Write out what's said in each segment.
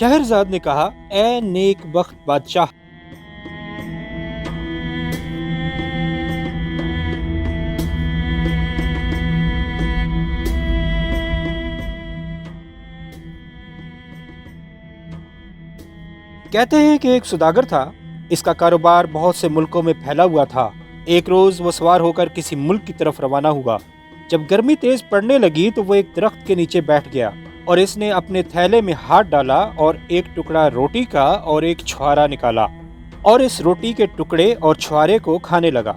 शहरजाद ने कहा, ए नेक बख्त बादशाह, कहते हैं कि एक सौदागर था। इसका कारोबार बहुत से मुल्कों में फैला हुआ था। एक रोज वो सवार होकर किसी मुल्क की तरफ रवाना हुआ। जब गर्मी तेज पड़ने लगी तो वो एक दरख्त के नीचे बैठ गया और इसने अपने थैले में हाथ डाला और एक टुकड़ा रोटी का और एक छुहारा निकाला और इस रोटी के टुकड़े और छुहारे को खाने लगा।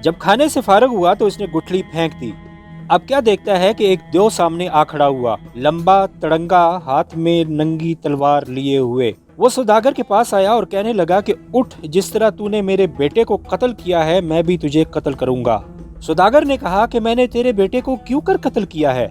जब खाने से फारग हुआ तो इसने गुठली फेंक दी। अब क्या देखता है कि एक देव सामने आ खड़ा हुआ, लंबा तड़ंगा, हाथ में नंगी तलवार लिए हुए। वो सौदागर के पास आया और कहने लगा कि उठ, जिस तरह तूने मेरे बेटे को कत्ल किया है मैं भी तुझे कत्ल करूंगा। सौदागर ने कहा कि मैंने तेरे बेटे को क्यों कर कत्ल किया है?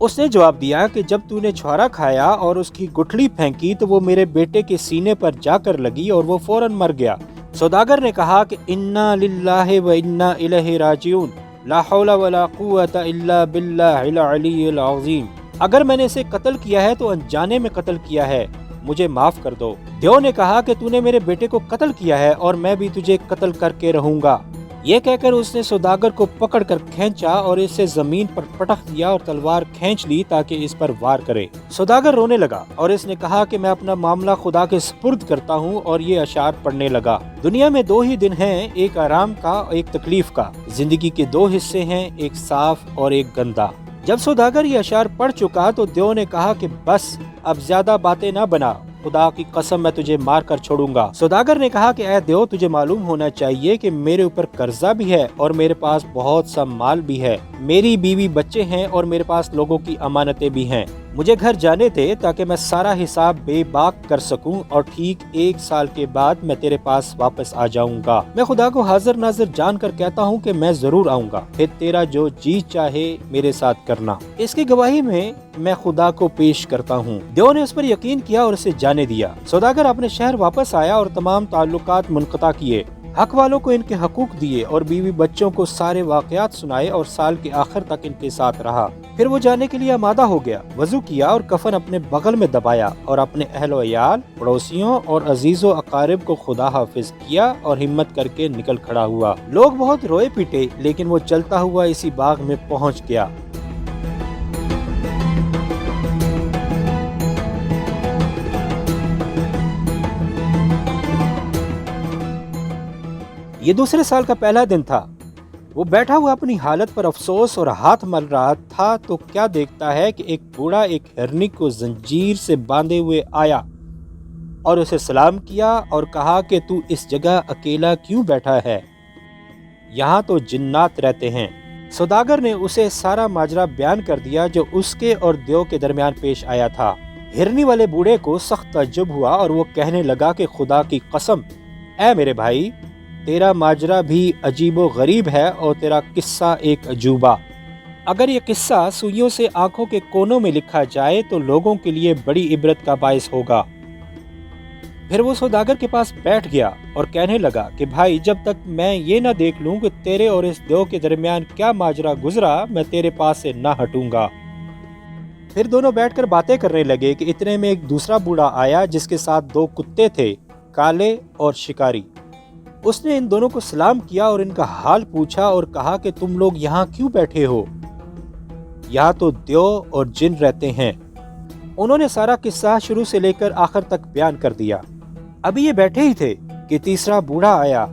उसने जवाब दिया कि जब तूने छुहारा खाया और उसकी गुठली फेंकी तो वो मेरे बेटे के सीने पर जाकर लगी और वो फौरन मर गया। सौदागर ने कहा कि इन्ना लिल्लाहि व इन्ना इलैहि राजिऊन, ला हौला वला कुव्वता इल्ला बिल्लाहिल अलिय्यिल अज़ीम। अगर मैंने इसे कत्ल किया है तो अनजाने में कत्ल किया है, मुझे माफ कर दो। देव ने कहा कि तूने मेरे बेटे को कत्ल किया है और मैं भी तुझे कत्ल करके रहूंगा। ये कहकर उसने सौदागर को पकड़कर खींचा और इसे जमीन पर पटक दिया और तलवार खींच ली ताकि इस पर वार करे। सौदागर रोने लगा और इसने कहा कि मैं अपना मामला खुदा के सुपुर्द करता हूँ और ये अशार पढ़ने लगा। दुनिया में दो ही दिन हैं, एक आराम का और एक तकलीफ का। जिंदगी के दो हिस्से हैं, एक साफ और एक गंदा। जब सौदागर ये अशार पढ़ चुका तो देव ने कहा कि बस अब ज्यादा बातें ना बना, खुदा की कसम मैं तुझे मार कर छोड़ूंगा। सौदागर ने कहा कि ऐ देव, तुझे मालूम होना चाहिए कि मेरे ऊपर कर्जा भी है और मेरे पास बहुत सा माल भी है। मेरी बीवी बच्चे हैं और मेरे पास लोगों की अमानतें भी हैं। मुझे घर जाने दे ताकि मैं सारा हिसाब बेबाक कर सकूं और ठीक 1 साल के बाद मैं तेरे पास वापस आ जाऊंगा। मैं खुदा को हाजिर नाजिर जानकर कहता हूं कि मैं जरूर आऊंगा, फिर तेरा जो जी चाहे मेरे साथ करना। इसकी गवाही में मैं खुदा को पेश करता हूं। देव ने उस पर यकीन किया और उसे जाने दिया। सौदागर अपने शहर वापस आया और तमाम ताल्लुकात मुनक़ता किए, हक वालों को इनके हकूक दिए और बीवी बच्चों को सारे वाक़यात सुनाए और साल के आखिर तक इनके साथ रहा। फिर वो जाने के लिए आमादा हो गया, वजू किया और कफन अपने बगल में दबाया और अपने अहलो अयाल, पड़ोसियों और अजीजो अकारिब को खुदा हाफिज किया और हिम्मत करके निकल खड़ा हुआ। लोग बहुत रोए पीटे, लेकिन वो चलता हुआ इसी बाग में पहुँच गया। ये दूसरे साल का पहला दिन था। वो बैठा हुआ अपनी हालत पर अफसोस और हाथ मल रहा था तो क्या देखता है कि एक बूढ़ा एक हिरनी को जंजीर से बांधे हुए आया और उसे सलाम किया और कहा कि तू इस जगह अकेला क्यों बैठा है? यहाँ तो जिन्नात रहते हैं। सौदागर ने उसे सारा माजरा बयान कर दिया जो उसके और देव के दरमियान पेश आया था। हिरनी वाले बूढ़े को सख्त ताज्जुब हुआ और वो कहने लगा कि खुदा की कसम, ऐ मेरे भाई, तेरा माजरा भी अजीबो गरीब है और तेरा किस्सा एक अजूबा। अगर ये किस्सा सुइयों से आंखों के कोनों में लिखा जाए तो लोगों के लिए बड़ी इबरत का बाइस होगा। फिर वो सौदागर के पास बैठ गया और कहने लगा कि भाई, जब तक मैं ये ना देख लूं कि तेरे और इस देव के दरमियान क्या माजरा गुजरा, मैं तेरे पास से ना हटूंगा। फिर दोनों बैठकर बातें करने लगे कि इतने में एक दूसरा बूढ़ा आया जिसके साथ 2 कुत्ते थे, काले और शिकारी। उसने इन दोनों को सलाम किया और इनका हाल पूछा और कहा कि तुम लोग यहाँ क्यों बैठे हो? यहाँ तो देव और जिन रहते हैं। उन्होंने सारा किस्सा शुरू से लेकर आखिर तक बयान कर दिया। अभी ये बैठे ही थे कि तीसरा बूढ़ा आया।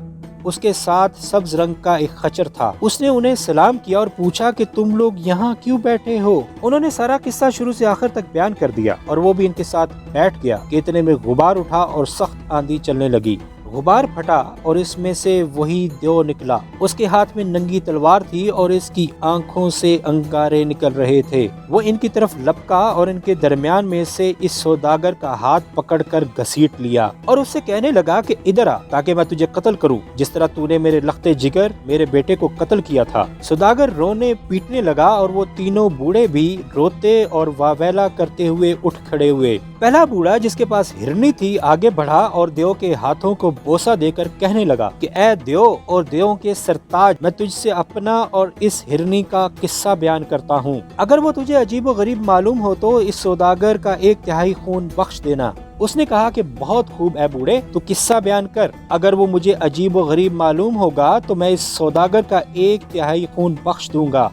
उसके साथ सब्ज रंग का एक खच्चर था। उसने उन्हें सलाम किया और पूछा कि तुम लोग यहाँ क्यों बैठे हो? उन्होंने सारा किस्सा शुरू से आखिर तक बयान कर दिया और वो भी इनके साथ बैठ गया कि इतने में गुबार उठा और सख्त आंधी चलने लगी। गुबार फटा और इसमें से वही देव निकला। उसके हाथ में नंगी तलवार थी और इसकी आंखों से अंगारे निकल रहे थे। वो इनकी तरफ लपका और इनके दरमियान में से इस सौदागर का हाथ पकड़कर घसीट लिया और उससे कहने लगा कि इधर आ ताकि मैं तुझे कत्ल करूं, जिस तरह तूने मेरे लख्ते जिगर मेरे बेटे को कत्ल किया था। सौदागर रोने पीटने लगा और वो तीनों बूढ़े भी रोते और वावेला करते हुए उठ खड़े हुए। पहला बूढ़ा जिसके पास हिरनी थी आगे बढ़ा और देव के हाथों को بوسہ دے کر کہنے لگا کہ اے دیو اور دیووں کے سرتاج، میں تجھ سے اپنا اور اس ہرنی کا قصہ بیان کرتا ہوں۔ اگر وہ تجھے عجیب و غریب معلوم ہو تو اس سوداگر کا 1/3 خون بخش دینا۔ اس نے کہا کہ بہت خوب اے بوڑھے، تو قصہ بیان کر۔ اگر وہ مجھے عجیب و غریب معلوم ہوگا تو میں اس سوداگر کا 1/3 خون بخش دوں گا۔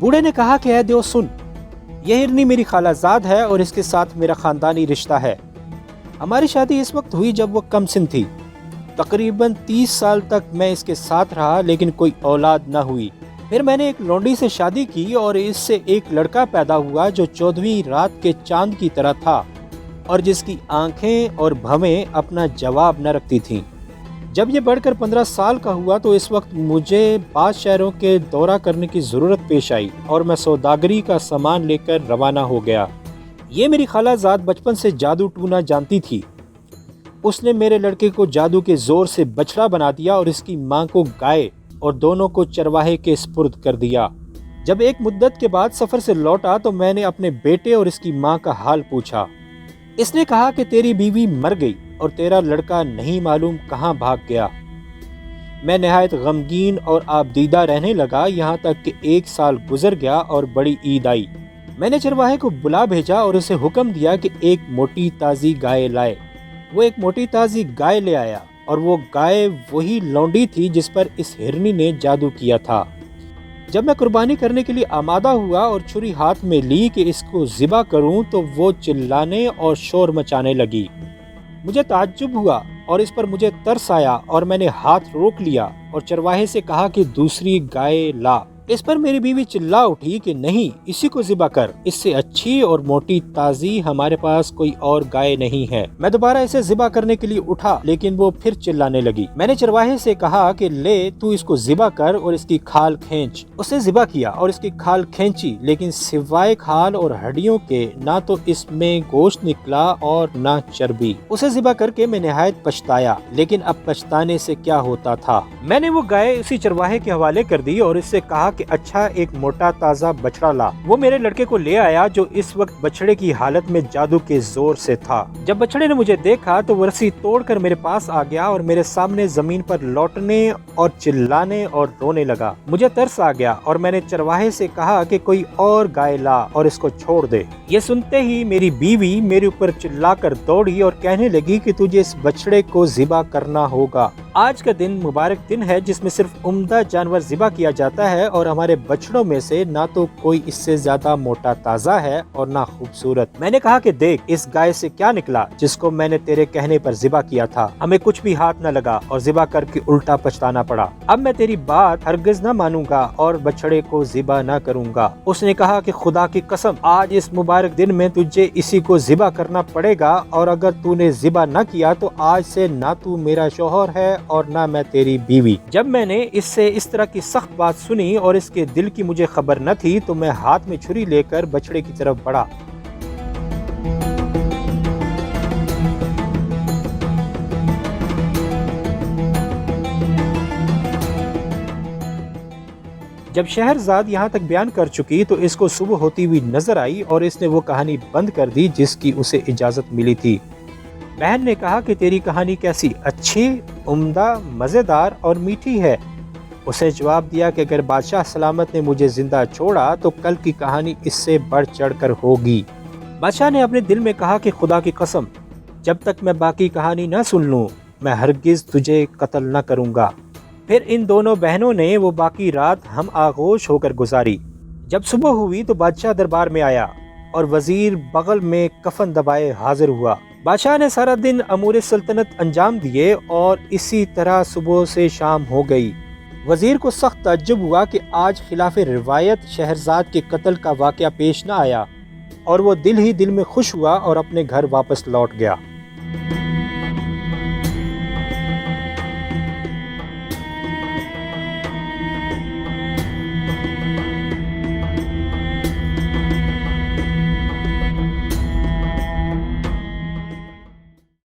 بوڑھے نے کہا کہ اے دیو سن، یہ ہرنی میری خالہ زاد ہے اور اس کے ساتھ میرا خاندانی رشتہ ہے۔ ہماری شادی اس وقت ہوئی جب وہ کم سن تھی۔ تقریباً 30 سال تک میں اس کے ساتھ رہا لیکن کوئی اولاد نہ ہوئی۔ پھر میں نے ایک لونڈی سے شادی کی اور اس سے ایک لڑکا پیدا ہوا جو 14ویں رات کے چاند کی طرح تھا اور جس کی آنکھیں اور بھویں اپنا جواب نہ رکھتی تھیں۔ جب یہ بڑھ کر 15 سال کا ہوا تو اس وقت مجھے بعض شہروں کے دورہ کرنے کی ضرورت پیش آئی اور میں سوداگری کا سامان لے کر روانہ ہو گیا۔ یہ میری خالہ زاد بچپن سے جادو ٹونا جانتی تھی۔ اس نے میرے لڑکے کو جادو کے زور سے بچڑا بنا دیا اور اس کی ماں کو گائے اور دونوں کو چرواہے کے سپرد کر دیا۔ جب ایک مدت کے بعد سفر سے لوٹا تو میں نے اپنے بیٹے اور اس کی ماں کا حال پوچھا۔ اس نے کہا کہ تیری بیوی مر گئی اور تیرا لڑکا نہیں معلوم کہاں بھاگ گیا۔ میں نہایت غمگین اور آبدیدہ رہنے لگا، یہاں تک کہ 1 سال گزر گیا اور بڑی عید آئی۔ میں نے چرواہے کو بلا بھیجا اور اسے حکم دیا کہ ایک موٹی تازی گائے لائے۔ وہ ایک موٹی تازی گائے لے آیا اور وہ گائے وہی لونڈی تھی جس پر اس ہرنی نے جادو کیا تھا۔ جب میں قربانی کرنے کے لیے آمادہ ہوا اور چھری ہاتھ میں لی کہ اس کو ذبح کروں تو وہ چلانے اور شور مچانے لگی۔ مجھے تعجب ہوا اور اس پر مجھے ترس آیا اور میں نے ہاتھ روک لیا اور چرواہے سے کہا کہ دوسری گائے لا۔ اس پر میری بیوی چلا اٹھی کہ نہیں، اسی کو ذبح کر، اس سے اچھی اور موٹی تازی ہمارے پاس کوئی اور گائے نہیں ہے۔ میں دوبارہ اسے ذبح کرنے کے لیے اٹھا لیکن وہ پھر چلانے لگی۔ میں نے چرواہے سے کہا کہ لے تو اس کو ذبح کر اور اس کی کھال کھینچ۔ اس نے ذبح کیا اور اس کی کھال کھینچی لیکن سوائے کھال اور ہڈیوں کے نہ تو اس میں گوشت نکلا اور نہ چربی۔ اسے ذبح کر کے میں نہایت پچھتایا، لیکن اب پچھتانے سے کیا ہوتا تھا۔ میں نے وہ گائے اسی چرواہے کے حوالے کر دی اور اس سے کہا کہ اچھا ایک موٹا تازہ بچڑا لا۔ وہ میرے لڑکے کو لے آیا جو اس وقت بچڑے کی حالت میں جادو کے زور سے تھا۔ جب بچڑے نے مجھے دیکھا تو وہ رسی توڑ کر میرے پاس آ گیا اور میرے سامنے زمین پر لوٹنے اور چلانے اور رونے لگا۔ مجھے ترس آ گیا اور میں نے چرواہے سے کہا کہ کوئی اور گائے لا اور اس کو چھوڑ دے۔ یہ سنتے ہی میری بیوی میرے اوپر چلا کر دوڑی اور کہنے لگی کہ تجھے اس بچڑے کو ذبح کرنا ہوگا۔ آج کا دن مبارک دن ہے جس میں صرف عمدہ جانور ذبح کیا جاتا ہے اور ہمارے بچڑوں میں سے نہ تو کوئی اس سے زیادہ موٹا تازہ ہے اور نہ خوبصورت۔ میں نے کہا کہ دیکھ اس گائے سے کیا نکلا جس کو میں نے تیرے کہنے پر ذبح کیا تھا۔ ہمیں کچھ بھی ہاتھ نہ لگا اور ذبح کر کے الٹا پچھتانا پڑا۔ اب میں تیری بات ہرگز نہ مانوں گا اور بچڑے کو ذبح نہ کروں گا۔ اس نے کہا کہ خدا کی قسم آج اس مبارک دن میں تجھے اسی کو ذبح کرنا پڑے گا، اور اگر تو نے ذبح نہ کیا تو آج سے نہ تو میرا شوہر ہے اور نہ میں تیری بیوی۔ جب میں نے اس سے اس طرح کی سخت بات سنی اور اس کے دل کی مجھے خبر نہ تھی تو میں ہاتھ میں چھری لے کر بچڑے کی طرف بڑھا۔ جب شہرزاد یہاں تک بیان کر چکی تو اس کو صبح ہوتی ہوئی نظر آئی اور اس نے وہ کہانی بند کر دی جس کی اسے اجازت ملی تھی۔ بہن نے کہا کہ تیری کہانی کیسی اچھی، عمدہ، مزیدار اور میٹھی ہے۔ اسے جواب دیا کہ اگر بادشاہ سلامت نے مجھے زندہ چھوڑا تو کل کی کہانی اس سے بڑھ چڑھ کر ہوگی۔ بادشاہ نے اپنے دل میں کہا کہ خدا کی قسم جب تک میں باقی کہانی نہ سن لوں میں ہرگز تجھے قتل نہ کروں گا۔ پھر ان دونوں بہنوں نے وہ باقی رات ہم آغوش ہو کر گزاری۔ جب صبح ہوئی تو بادشاہ دربار میں آیا اور وزیر بغل میں کفن دبائے حاضر ہوا۔ بادشاہ نے سارا دن امور سلطنت انجام دیے اور اسی طرح صبح سے شام ہو گئی۔ وزیر کو سخت تعجب ہوا کہ آج خلاف روایت شہرزاد کے قتل کا واقعہ پیش نہ آیا، اور وہ دل ہی دل میں خوش ہوا اور اپنے گھر واپس لوٹ گیا۔